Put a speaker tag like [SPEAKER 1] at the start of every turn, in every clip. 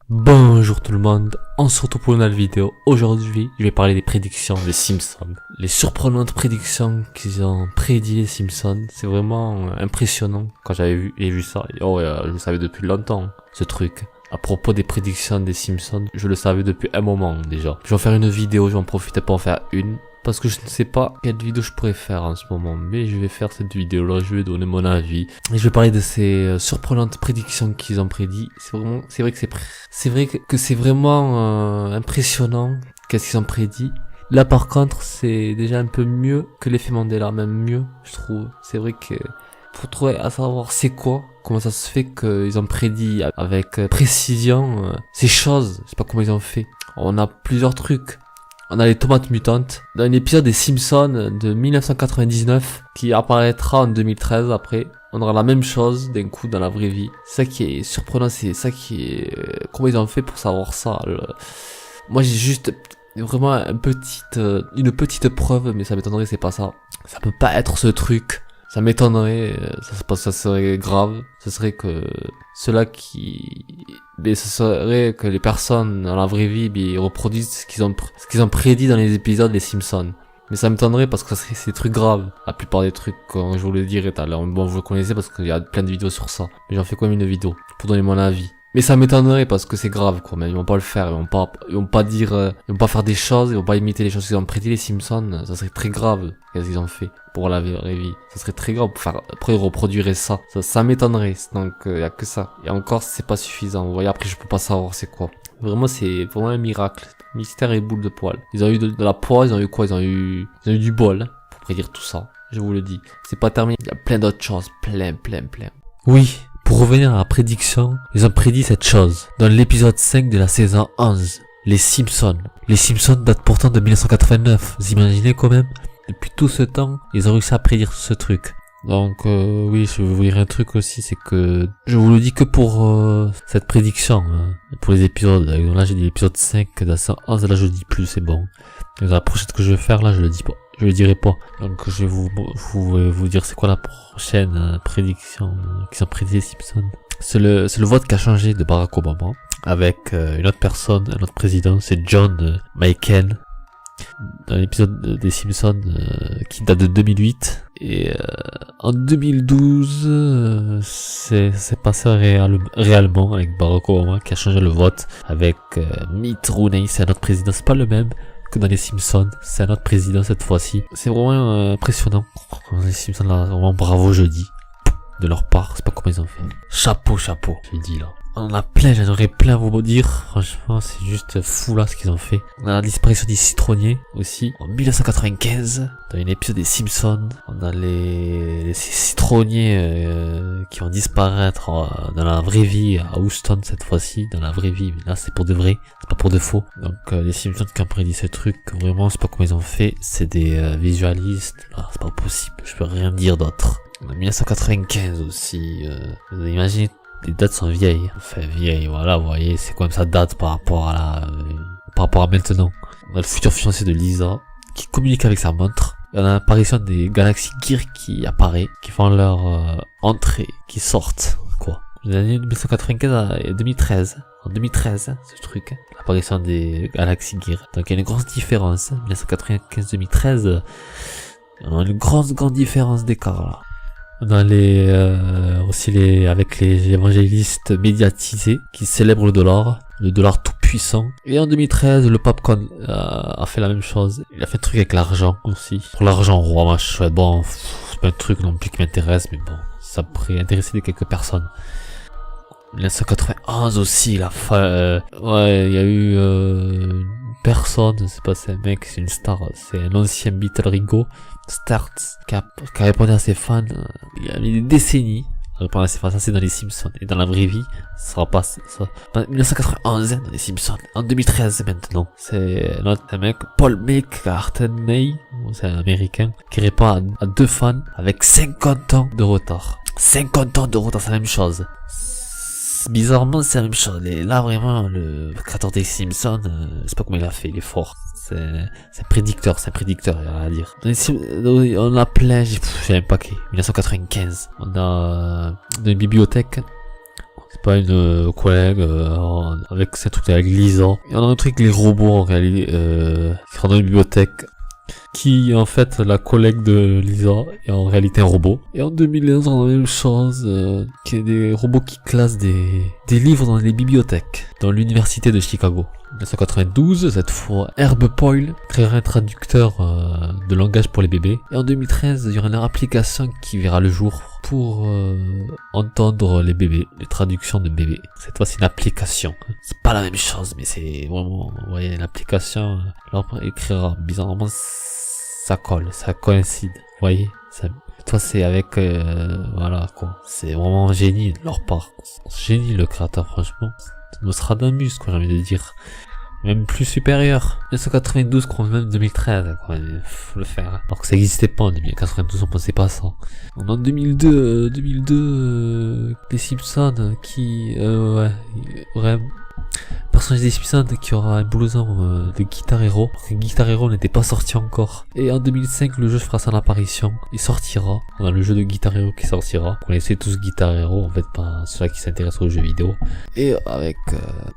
[SPEAKER 1] Bonjour tout le monde, on se retrouve pour une nouvelle vidéo. Aujourd'hui, je vais parler des prédictions des Simpsons. Les surprenantes prédictions qu'ils ont prédit les Simpsons, c'est vraiment impressionnant. Quand j'ai vu ça, je le savais depuis longtemps, ce truc. À propos des prédictions des Simpsons, je le savais depuis un moment déjà. Je vais en faire une vidéo, je vais en profiter pour en faire une. Parce que je ne sais pas quelle vidéo je pourrais faire en ce moment, mais je vais faire cette vidéo-là, je vais donner mon avis. Et je vais parler de ces surprenantes prédictions qu'ils ont prédit. C'est vrai que c'est vraiment impressionnant qu'est-ce qu'ils ont prédit. Là par contre, c'est déjà un peu mieux que l'effet Mandela, même mieux, je trouve. C'est vrai que pour trouver à savoir c'est quoi, comment ça se fait qu'ils ont prédit avec précision ces choses, je sais pas comment ils ont fait. On a plusieurs trucs. On a les tomates mutantes, dans un épisode des Simpsons de 1999, qui apparaîtra en 2013 après. On aura la même chose d'un coup dans la vraie vie. C'est ça qui est surprenant, c'est ça qui est... Comment ils ont fait pour savoir ça Moi j'ai juste vraiment une petite preuve, mais ça m'étonnerait c'est pas ça. Ça peut pas être ce truc. Ça m'étonnerait, ça serait grave. Ce serait que ce serait que les personnes dans la vraie vie, ils reproduisent ce qu'ils ont prédit dans les épisodes des Simpsons. Mais ça m'étonnerait parce que ça serait ces trucs graves. La plupart des trucs, comme je vous le dirai tout à l'heure. Bon, vous le connaissez parce qu'il y a plein de vidéos sur ça. Mais j'en fais quand même une vidéo pour donner mon avis. Mais ça m'étonnerait parce que c'est grave, quoi. Mais ils vont pas le faire. Ils vont pas faire des choses. Ils vont pas imiter les choses qu'ils ont prédit les Simpsons. Ça serait très grave. Qu'est-ce qu'ils ont fait pour la vraie vie. Ça serait très grave après ils reproduiraient ça. Ça m'étonnerait. Donc, y a que ça. Et encore, c'est pas suffisant. Vous voyez, après, je peux pas savoir c'est quoi. Vraiment, c'est vraiment un miracle. Mystère et boule de poil. Ils ont eu de la poire, ils ont eu quoi? Ils ont eu du bol pour prédire tout ça. Je vous le dis. C'est pas terminé. Il y a plein d'autres choses. Plein. Oui. Pour revenir à la prédiction, ils ont prédit cette chose. Dans l'épisode 5 de la saison 11. Les Simpsons. Les Simpsons datent pourtant de 1989. Vous imaginez quand même? Depuis tout ce temps, ils ont réussi à prédire ce truc. Donc oui, je vais vous dire un truc aussi, c'est que je vous le dis que pour cette prédiction, pour les épisodes. Là j'ai dit l'épisode 5 de la saison 11, là je le dis plus, c'est bon. Et dans la prochaine que je vais faire, là je le dis pas. Je le dirai pas. Donc je vais vous dire c'est quoi la prochaine prédiction qu'ils ont prédit les Simpsons. C'est le vote qui a changé de Barack Obama avec une autre personne, un autre président, c'est John McCain. Dans l'épisode des Simpsons qui date de 2008 et en 2012 c'est passé réellement avec Barack Obama qui a changé le vote avec Mitt Romney, c'est un autre président, c'est pas le même que dans les Simpsons, c'est un autre président cette fois-ci. C'est vraiment impressionnant. Les Simpsons là, vraiment bravo jeudi de leur part, c'est pas comment ils ont fait. Chapeau, je dis là. On en a plein, j'aimerais plein vous dire. Franchement, c'est juste fou là ce qu'ils ont fait. On a la disparition des citronniers aussi. En 1995, dans une épisode des Simpsons, on a les citronniers qui vont disparaître dans la vraie vie à Houston cette fois-ci. Dans la vraie vie, mais là c'est pour de vrai, c'est pas pour de faux. Donc les Simpsons qui ont prédit ce truc, vraiment, c'est pas comment ils ont fait. C'est des visualistes. Ah, c'est pas possible, je peux rien dire d'autre. En 1995 aussi, vous imaginez. Les dates sont vieilles. Enfin, vieilles, voilà, vous voyez, c'est quand même ça date par rapport à maintenant. On a le futur fiancé de Lisa, qui communique avec sa montre. Il y a l'apparition des Galaxy Gear qui apparaît, qui font leur entrée, qui sortent, quoi. Les années 1995 à 2013. En 2013, ce truc, l'apparition des Galaxy Gear. Donc il y a une grosse différence. 1995-2013, on a une grande différence d'écart, là. Dans avec les évangélistes médiatisés qui célèbrent le dollar tout puissant. Et en 2013, le pape a fait la même chose. Il a fait un truc avec l'argent aussi. Pour l'argent roi, moi je suis bon, c'est pas un truc non plus qui m'intéresse, mais bon, ça pourrait intéresser quelques personnes. 1991 aussi, la fin, ouais, il y a eu une personne, c'est pas c'est un mec, c'est une star, c'est un ancien Beatle Ringo Starr qui a répondu à ses fans, il a mis des décennies à répondre à ses fans. Ça c'est dans les Simpsons, et dans la vraie vie ça sera pas ça. En 1991 dans les Simpsons, en 2013 maintenant, c'est un mec Paul McCartney, c'est un américain qui répond à deux fans avec 50 ans de retard. 50 ans de retard, c'est la même chose. Bizarrement c'est la même chose. Et là vraiment le créateur des Simpsons, je sais pas comment il a fait, il est fort. C'est un prédicteur, il y a rien à dire. On a plein, j'ai un paquet. 1995. On a une bibliothèque. C'est pas une collègue avec ces trucs avec Lisa. Il y en a un truc les robots en réalité qui sont dans une bibliothèque, qui en fait la collègue de Lisa est en réalité un robot. Et en 2011 on a la même chose, qui est des robots qui classent des livres dans les bibliothèques dans l'université de Chicago. 1992, cette fois, Herb Poyle créera un traducteur de langage pour les bébés. Et en 2013, il y aura une application qui verra le jour pour entendre les bébés, les traductions de bébés. Cette fois, c'est une application. C'est pas la même chose, mais c'est vraiment, vous voyez, une application. Alors, on écrira, bizarrement, ça colle, ça coïncide. Vous voyez, ça... Toi, c'est avec, voilà, quoi. C'est vraiment un génie de leur part. Génie, le créateur, franchement. Nostradamus, quoi, j'ai envie de dire. Même plus supérieur. 1992, quoi, même 2013, quoi. Il faut le faire. Alors que ça existait pas en 1992, on pensait pas à ça. En 2002, les Simpsons qui, ouais, personnage des Simpsons qui aura un blouson de Guitar Hero. Guitar Hero n'était pas sorti encore. Et en 2005, le jeu fera son apparition. Il sortira. On a le jeu de Guitar Hero qui sortira. Vous connaissez tous Guitar Hero, en fait, pas ceux qui s'intéressent aux jeux vidéo. Et avec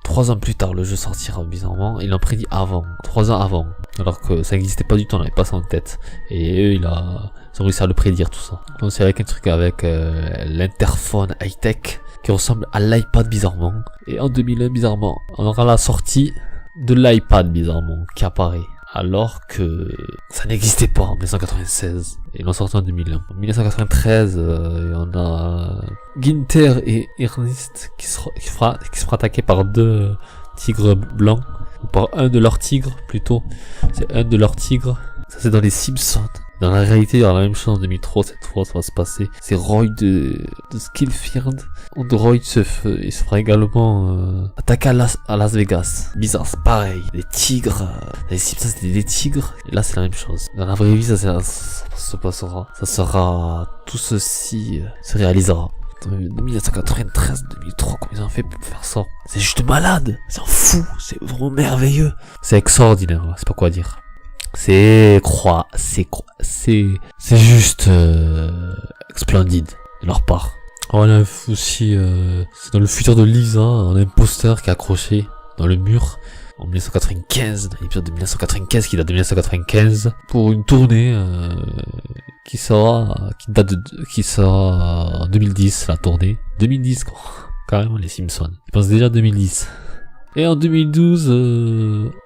[SPEAKER 1] 3 ans plus tard, le jeu sortira bizarrement. Il en prédit avant, 3 ans avant. Alors que ça n'existait pas du tout, on n'avait pas ça en tête. Et eux, ils ont réussi à le prédire, tout ça. Donc c'est avec un truc avec l'interphone high-tech qui ressemble à l'iPad bizarrement. Et en 2001 bizarrement, on aura la sortie de l'iPad bizarrement qui apparaît. Alors que ça n'existait pas en 1996. Et ils l'ont sorti en 2001. En 1993, on a Gunther et Ernest qui se fera attaquer par 2 tigres blancs. Ou par un de leurs tigres plutôt. C'est un de leurs tigres. Ça c'est dans les Simpsons. Dans la réalité, il y aura la même chose en 2003, cette fois, ça va se passer. C'est Roy de Skillfield. Roy il se fera également attaquer à Las Vegas. Bizarre, c'est pareil. Des tigres. Les Simpsons, c'était des tigres. Et là, c'est la même chose. Dans la vraie vie, ça se passera. Ça sera... Tout ceci se réalisera. En 1993, 2003, comment ils ont fait pour faire ça? C'est juste malade. C'est fou. C'est vraiment merveilleux. C'est extraordinaire. C'est pas quoi dire. C'est juste splendide de leur part. On a aussi c'est dans le futur de Lisa, on a un poster qui est accroché dans le mur en 1995, dans l'épisode de 1995 qui date de 1995 pour une tournée qui sera en 2010, la tournée 2010 quoi. Carrément les Simpsons. Ils pensent déjà 2010. Et en 2012,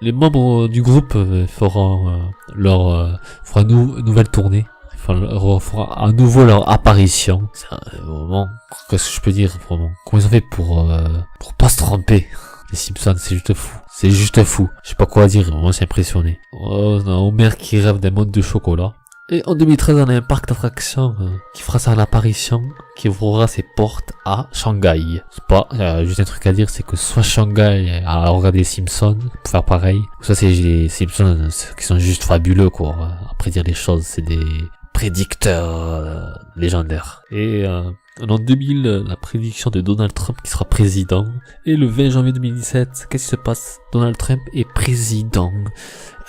[SPEAKER 1] les membres du groupe feront une nouvelle tournée. Fera à nouveau leur apparition. C'est vraiment, qu'est-ce que je peux dire vraiment? Comment ils ont fait pour pas se tromper? Les Simpsons, c'est juste fou. C'est juste fou. Je sais pas quoi dire, vraiment c'est impressionné. Oh, on a Homer qui rêve d'un monde de chocolat. Et en 2013, on a un parc d'attractions qui fera sa apparition, qui ouvrira ses portes à Shanghai. C'est pas juste un truc à dire, c'est que soit Shanghai a regardé les Simpsons pour faire pareil, ou soit c'est les Simpsons qui sont juste fabuleux quoi, à prédire les choses, c'est des prédicteurs légendaires. Et en 2000, la prédiction de Donald Trump qui sera président. Et le 20 janvier 2017, qu'est-ce qui se passe? Donald Trump est président.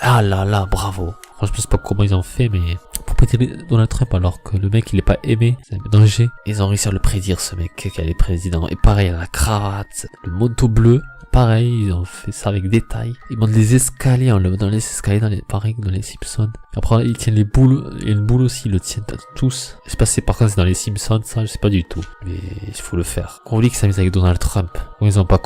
[SPEAKER 1] Ah là là, bravo. Franchement, je sais pas comment ils ont fait, mais pour prédire Donald Trump alors que le mec il est pas aimé, c'est un danger. Ils ont réussi à le prédire, ce mec qui est président. Et pareil, la cravate, le manteau bleu. Pareil, ils ont fait ça avec détail. Ils montent les escaliers, on le met dans les escaliers, pareil dans les Simpsons. Après, ils tiennent les boules, et une boule aussi, ils le tiennent tous. Je sais pas si par contre c'est dans les Simpsons, ça, je sais pas du tout. Mais il faut le faire. On dit qu'ils s'amusent avec Donald Trump. Ils vont pas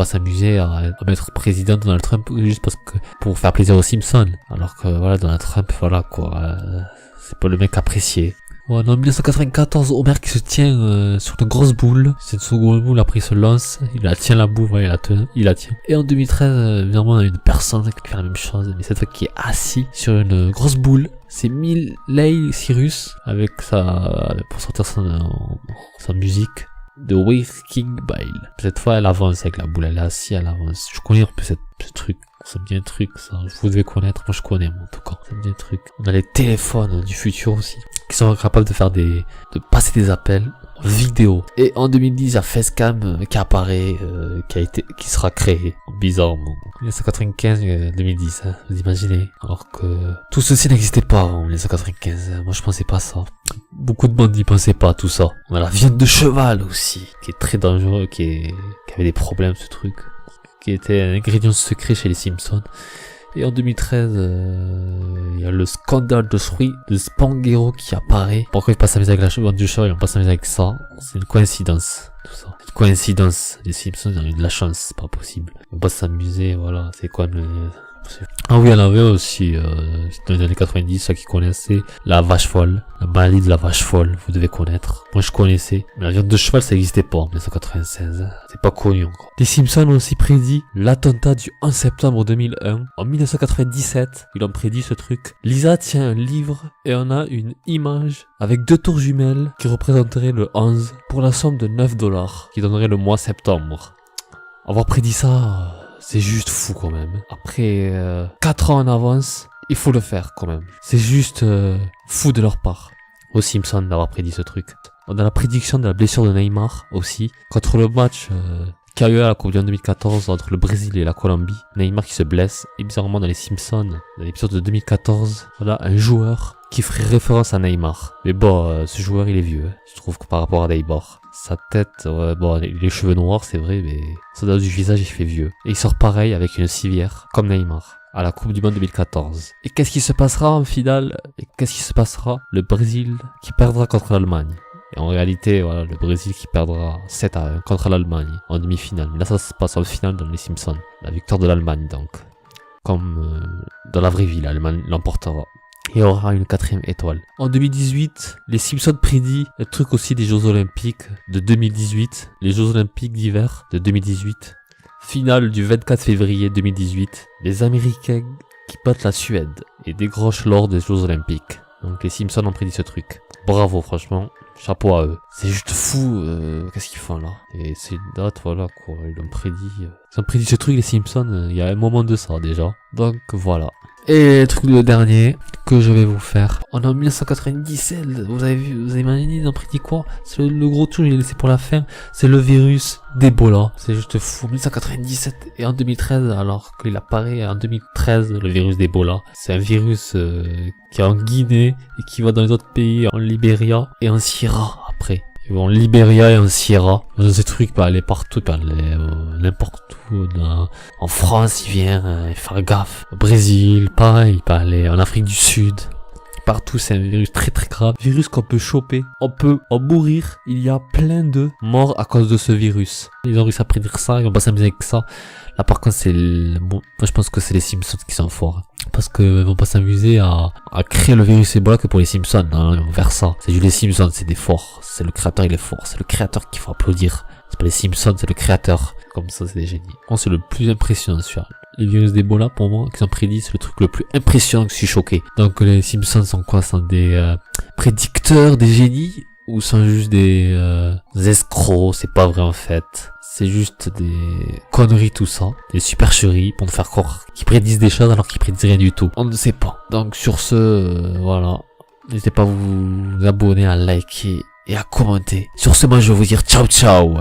[SPEAKER 1] s'amuser à mettre président Donald Trump juste parce que, pour faire plaisir aux Simpsons. Alors que, voilà, Donald Trump, voilà, quoi, c'est pas le mec apprécié. Ouais, en 1994, Homer qui se tient sur une grosse boule. C'est une seconde boule, après il se lance, il la tient la boule, ouais, il la tient. Et en 2013, évidemment, on a une personne qui fait la même chose, mais cette fois qui est assis sur une grosse boule. C'est Miley Cyrus avec pour sortir sa musique de Waking Bile. Cette fois, elle avance avec la boule, elle est assise, elle avance. Je connais un peu ce truc. Ça me dit un truc, ça. Vous devez connaître. Moi, je connais, moi, en tout cas. Ça me dit un truc. On a les téléphones du futur aussi, qui sont capables de passer des appels vidéo. Et en 2010, il y a Facecam qui apparaît, qui sera créé. bizarre, bon. 1995-2010, hein, vous imaginez. Alors que tout ceci n'existait pas avant 1995. Moi, je pensais pas ça. Beaucoup de monde n'y pensait pas, tout ça. On a la viande de cheval aussi, qui est très dangereux, qui avait des problèmes, ce truc. Qui était un ingrédient secret chez les Simpsons. Et en 2013, il y a le scandale de fruits de Spanghero qui apparaît. Pourquoi ils passent s'amuser avec la viande du cheval et on passe s'amuser avec ça? C'est une coïncidence, tout ça. C'est une coïncidence. Les Simpsons, ils ont eu de la chance, c'est pas possible. On passe s'amuser, voilà. C'est quoi le... Ah oui, elle avait aussi, dans les années 90, ceux qui connaissaient la vache folle, la maladie de la vache folle, vous devez connaître. Moi, je connaissais. Mais la viande de cheval, ça n'existait pas en 1996. C'est pas connu encore. Les Simpsons ont aussi prédit l'attentat du 11 septembre 2001. En 1997, ils ont prédit ce truc. Lisa tient un livre et on a une image avec 2 tours jumelles qui représenteraient le 11 pour la somme de $9, qui donnerait le mois septembre. Avoir prédit ça... c'est juste fou quand même. Après 4 ans en avance, il faut le faire quand même. C'est juste fou de leur part. Aux Simpsons d'avoir prédit ce truc. On a la prédiction de la blessure de Neymar aussi. Contre le match qu'il y a eu à la Coupe du Monde 2014 entre le Brésil et la Colombie. Neymar qui se blesse. Et bizarrement dans les Simpsons, dans l'épisode de 2014, voilà un joueur qui ferait référence à Neymar. Mais bon, ce joueur il est vieux. Je trouve que par rapport à Neymar. Sa tête, ouais, bon, les cheveux noirs, c'est vrai, mais ça donne du visage, il fait vieux. Et il sort pareil avec une civière, comme Neymar, à la Coupe du Monde 2014. Et qu'est-ce qui se passera en finale? Et qu'est-ce qui se passera? Le Brésil qui perdra contre l'Allemagne. Et en réalité, voilà, le Brésil qui perdra 7-1 contre l'Allemagne en demi-finale. Mais là, ça se passe en finale dans les Simpsons. La victoire de l'Allemagne, donc. Comme dans la vraie vie, l'Allemagne l'emportera. Et aura une 4e étoile. En 2018, les Simpsons prédit le truc aussi des Jeux Olympiques de 2018. Les Jeux Olympiques d'hiver de 2018. Finale du 24 février 2018. Les Américains qui battent la Suède et décrochent l'or des Jeux Olympiques. Donc les Simpsons ont prédit ce truc. Bravo, franchement. Chapeau à eux. C'est juste fou, qu'est-ce qu'ils font là? Et c'est une date, voilà, quoi. Ils ont prédit ce truc, les Simpsons, il y a un moment de ça, déjà. Donc, voilà. Et le truc le dernier que je vais vous faire. On est en 1997, vous avez vu, vous avez imaginé, ils ont prédit quoi? C'est le gros tour, je l'ai laissé pour la fin. C'est le virus d'Ebola. C'est juste fou. 1997 et en 2013, alors qu'il apparaît en 2013, le virus d'Ebola. C'est un virus qui est en Guinée et qui va dans les autres pays, en Libéria et en Sierra après. Ils vont en Libéria et en Sierra. Ces trucs, il peut aller partout, il peut aller n'importe où. En France, il vient, il fait gaffe. Au Brésil, pareil, il peut aller en Afrique du Sud. Partout, c'est un virus très très grave. Virus qu'on peut choper. On peut en mourir. Il y a plein de morts à cause de ce virus. Ils ont réussi à prédire ça, ils vont pas s'amuser avec ça. Là par contre, bon, moi je pense que c'est les Simpsons qui sont forts. Parce que ils vont pas s'amuser à créer le virus Ebola que pour les Simpsons, hein, ils vont faire ça. C'est juste les Simpsons, c'est des forts. C'est le créateur, il est fort. C'est le créateur qu'il faut applaudir. C'est pas les Simpsons, c'est le créateur. Comme ça, c'est des génies. Moi, c'est le plus impressionnant, celui-là. Les virus d'Ebola, pour moi, qui sont prédits, c'est le truc le plus impressionnant que je suis choqué. Donc, les Simpsons sont quoi? Sont des prédicteurs, des génies? Ou sont juste des escrocs? C'est pas vrai, en fait. C'est juste des conneries, tout ça. Des supercheries pour nous faire croire qu'ils prédisent des choses alors qu'ils prédisent rien du tout. On ne sait pas. Donc, sur ce, voilà. N'hésitez pas à vous abonner, à liker et à commenter. Sur ce, moi, je vais vous dire ciao ciao.